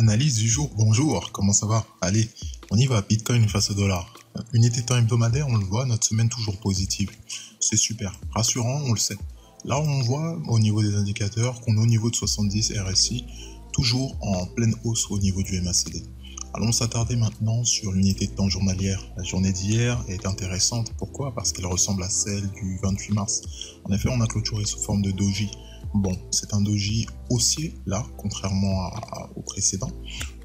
Analyse du jour, bonjour, comment ça va? Allez, on y va, Bitcoin face au dollar. Unité de temps hebdomadaire, on le voit, notre semaine toujours positive. C'est super, rassurant, on le sait. Là, on voit au niveau des indicateurs qu'on est au niveau de 70 RSI, toujours en pleine hausse au niveau du MACD. Allons s'attarder maintenant sur l'unité de temps journalière. La journée d'hier est intéressante, pourquoi? Parce qu'elle ressemble à celle du 28 mars. En effet, on a clôturé sous forme de doji. Bon, c'est un doji haussier, là, contrairement au précédent.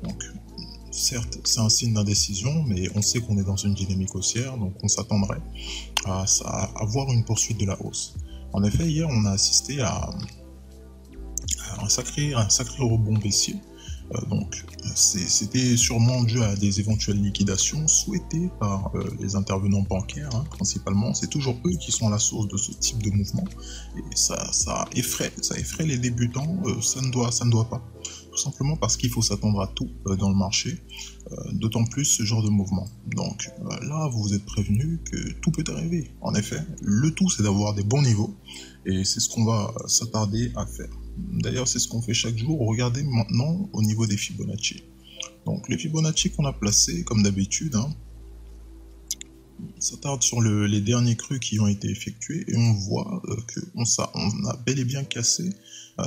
Donc, certes, c'est un signe d'indécision, mais on sait qu'on est dans une dynamique haussière, donc on s'attendrait à voir une poursuite de la hausse. En effet, hier, on a assisté à un sacré rebond baissier. C'était sûrement dû à des éventuelles liquidations souhaitées par les intervenants bancaires, principalement. C'est toujours eux qui sont à la source de ce type de mouvement. Et ça effraie les débutants, ça ne doit pas. Tout simplement parce qu'il faut s'attendre à tout dans le marché, d'autant plus ce genre de mouvement. Donc là, vous êtes prévenus que tout peut arriver. En effet, le tout, c'est d'avoir des bons niveaux, et c'est ce qu'on va s'attarder à faire. D'ailleurs, c'est ce qu'on fait chaque jour. Regardez maintenant au niveau des Fibonacci. Donc les Fibonacci qu'on a placés, comme d'habitude, on s'attarde sur les derniers crus qui ont été effectués, et on voit qu'on a bel et bien cassé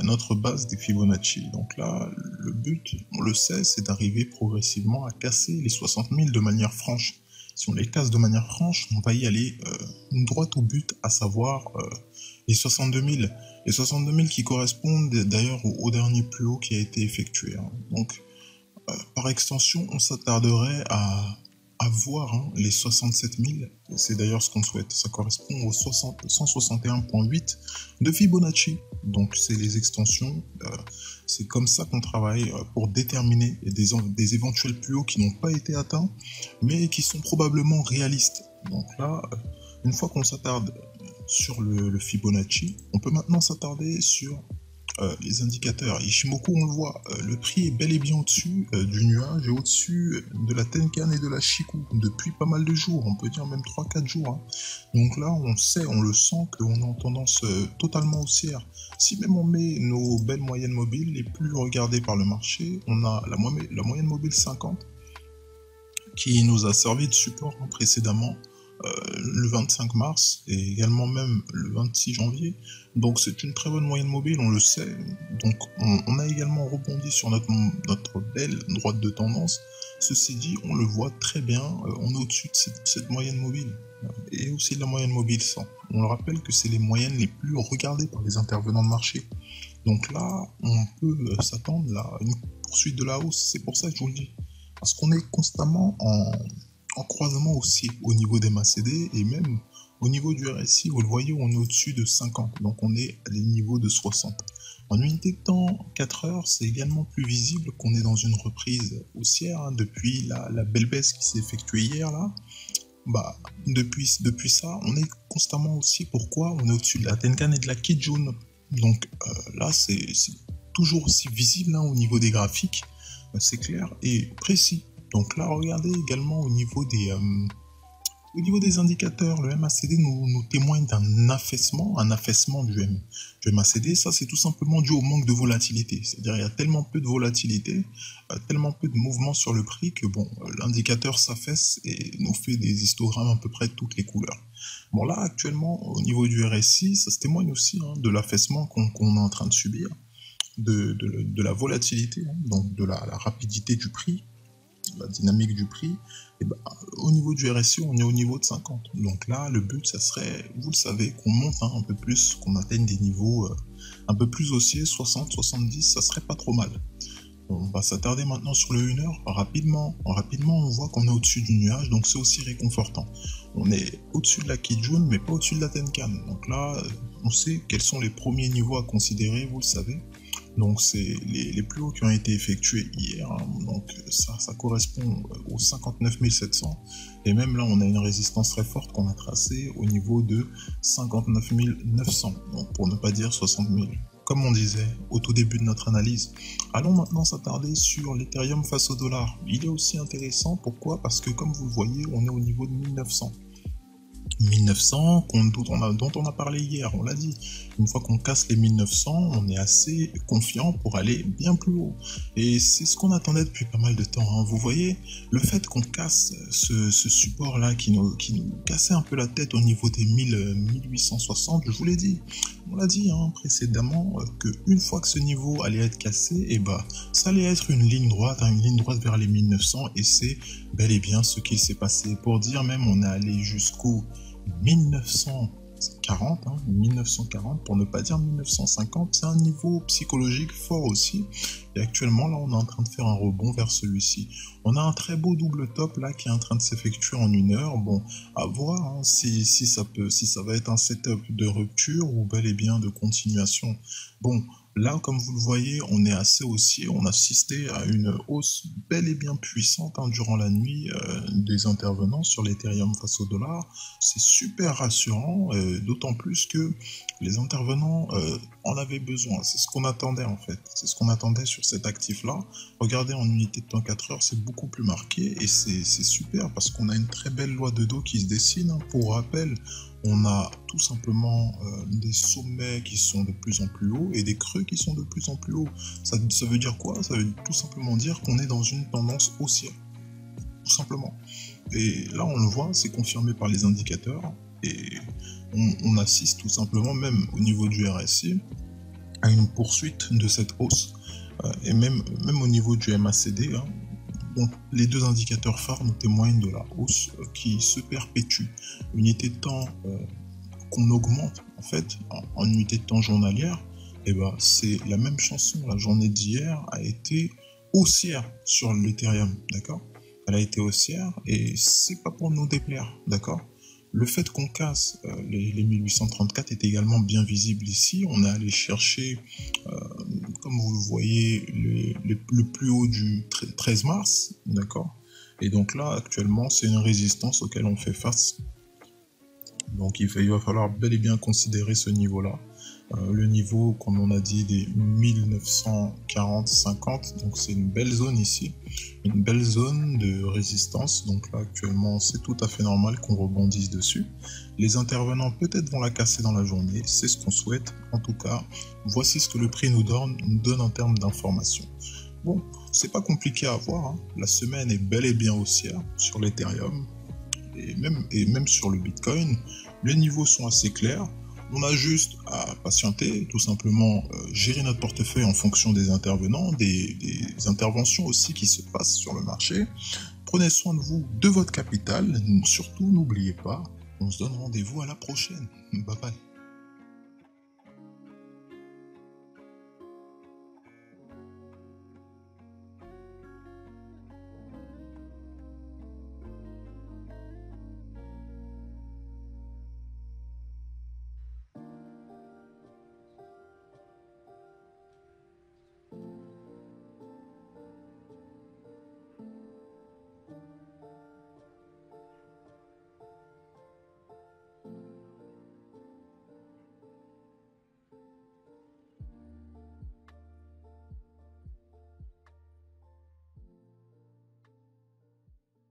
notre base des Fibonacci. Donc là, le but, on le sait, c'est d'arriver progressivement à casser les 60 000 de manière franche. Si on les casse de manière franche, on va y aller droit au but, à savoir les 62 000. Les 62 000 qui correspondent d'ailleurs au dernier plus haut qui a été effectué. Donc, par extension, on s'attarderait à voir les 67 000. C'est d'ailleurs ce qu'on souhaite. Ça correspond aux 161,8 de Fibonacci. Donc, c'est les extensions. C'est comme ça qu'on travaille pour déterminer des éventuels plus hauts qui n'ont pas été atteints, mais qui sont probablement réalistes. Donc là, une fois qu'on s'attarde sur le Fibonacci, on peut maintenant s'attarder sur les indicateurs. Ishimoku, on le voit, le prix est bel et bien au-dessus du nuage et au-dessus de la Tenkan et de la Chikou depuis pas mal de jours, on peut dire même 3-4 jours. Donc là, on le sent qu'on est en tendance totalement haussière. Si même on met nos belles moyennes mobiles les plus regardées par le marché, on a la moyenne mobile 50 qui nous a servi de support précédemment le 25 mars et également même le 26 janvier. Donc c'est une très bonne moyenne mobile, on le sait. Donc on a également rebondi sur notre belle droite de tendance. Ceci dit, on le voit très bien, on est au-dessus de cette moyenne mobile et aussi de la moyenne mobile 100. On le rappelle que c'est les moyennes les plus regardées par les intervenants de marché. Donc là, on peut s'attendre à une poursuite de la hausse. C'est pour ça que je vous le dis. Parce qu'on est constamment en croisement aussi au niveau des MACD et même au niveau du RSI, vous le voyez, on est au-dessus de 50, donc on est à des niveaux de 60. En unité de temps 4 heures, c'est également plus visible qu'on est dans une reprise haussière depuis la belle baisse qui s'est effectuée hier là. Depuis ça, on est constamment aussi. Pourquoi? On est au-dessus de la Tenkan et de la Kijun. Donc là, c'est toujours aussi visible au niveau des graphiques, c'est clair et précis. Donc là, regardez également au niveau des indicateurs, le MACD nous témoigne d'un affaissement du MACD. Ça, c'est tout simplement dû au manque de volatilité. C'est-à-dire il y a tellement peu de volatilité, tellement peu de mouvement sur le prix que l'indicateur s'affaisse et nous fait des histogrammes à peu près de toutes les couleurs. Bon là, actuellement, au niveau du RSI, ça se témoigne aussi de l'affaissement qu'on est en train de subir, de la volatilité, donc de la rapidité du prix, la dynamique du prix. Et au niveau du RSI, on est au niveau de 50. Donc là, le but, ça serait, vous le savez, qu'on monte un peu plus, qu'on atteigne des niveaux un peu plus haussiers, 60, 70, ça serait pas trop mal. On va s'attarder maintenant sur le 1 heure. Rapidement, on voit qu'on est au-dessus du nuage, donc c'est aussi réconfortant. On est au-dessus de la Kijun, mais pas au-dessus de la Tenkan. Donc là, on sait quels sont les premiers niveaux à considérer, vous le savez. Donc c'est les plus hauts qui ont été effectués hier, donc ça correspond aux 59 700, et même là on a une résistance très forte qu'on a tracée au niveau de 59 900, donc pour ne pas dire 60 000, comme on disait au tout début de notre analyse. Allons maintenant s'attarder sur l'Ethereum face au dollar. Il est aussi intéressant, pourquoi? Parce que comme vous le voyez, on est au niveau de 1900. 1900 dont on a parlé hier, on l'a dit. Une fois qu'on casse les 1900, on est assez confiant pour aller bien plus haut. Et c'est ce qu'on attendait depuis pas mal de temps, hein. Vous voyez, le fait qu'on casse ce support-là qui nous cassait un peu la tête au niveau des 1860, je vous l'ai dit. On l'a dit hein, précédemment, qu'une fois que ce niveau allait être cassé, et bah, ça allait être une ligne droite, hein, une ligne droite vers les 1900, et c'est bel et bien ce qui s'est passé. Pour dire même, on est allé jusqu'au 1940, 1940 pour ne pas dire 1950, c'est un niveau psychologique fort aussi. Et actuellement, là, on est en train de faire un rebond vers celui-ci. On a un très beau double top là qui est en train de s'effectuer en 1 heure. Bon, à voir hein, si ça va être un setup de rupture ou bel et bien de continuation. Bon, là, comme vous le voyez, on est assez haussier. On a assisté à une hausse bel et bien puissante hein, durant la nuit des intervenants sur l'Ethereum face au dollar. C'est super rassurant, d'autant plus que les intervenants en avaient besoin. C'est ce qu'on attendait en fait. C'est ce qu'on attendait sur cet actif-là. Regardez en unité de temps 4 heures, c'est beaucoup plus marqué et c'est super parce qu'on a une très belle loi de dos qui se dessine. Pour rappel, on a tout simplement des sommets qui sont de plus en plus hauts et des creux qui sont de plus en plus hauts. Ça veut dire quoi? Ça veut tout simplement dire qu'on est dans une tendance haussière. Tout simplement. Et là, on le voit, c'est confirmé par les indicateurs et on assiste tout simplement, même au niveau du RSI, à une poursuite de cette hausse et même au niveau du MACD. Hein, donc, les deux indicateurs phares nous témoignent de la hausse qui se perpétue. Unité de temps qu'on augmente en fait en unité de temps journalière, et ben c'est la même chanson. La journée d'hier a été haussière sur l'Ethereum, d'accord? Elle a été haussière et c'est pas pour nous déplaire, d'accord? Le fait qu'on casse les 1834 est également bien visible ici. On est allé chercher, comme vous le voyez, le plus haut du 13 mars, d'accord? Et donc là, actuellement, c'est une résistance auquel on fait face. Donc il va falloir bel et bien considérer ce niveau-là. Le niveau, comme on a dit, des 1940-50, donc c'est une belle zone ici, une belle zone de résistance. Donc là actuellement c'est tout à fait normal qu'on rebondisse dessus. Les intervenants peut-être vont la casser dans la journée, c'est ce qu'on souhaite. En tout cas, voici ce que le prix nous donne en termes d'informations. Bon, c'est pas compliqué à voir, hein. La semaine est bel et bien haussière sur l'Ethereum et même sur le Bitcoin. Les niveaux sont assez clairs. On a juste à patienter, tout simplement gérer notre portefeuille en fonction des intervenants, des interventions aussi qui se passent sur le marché. Prenez soin de vous, de votre capital. Surtout, n'oubliez pas, on se donne rendez-vous à la prochaine. Bye bye.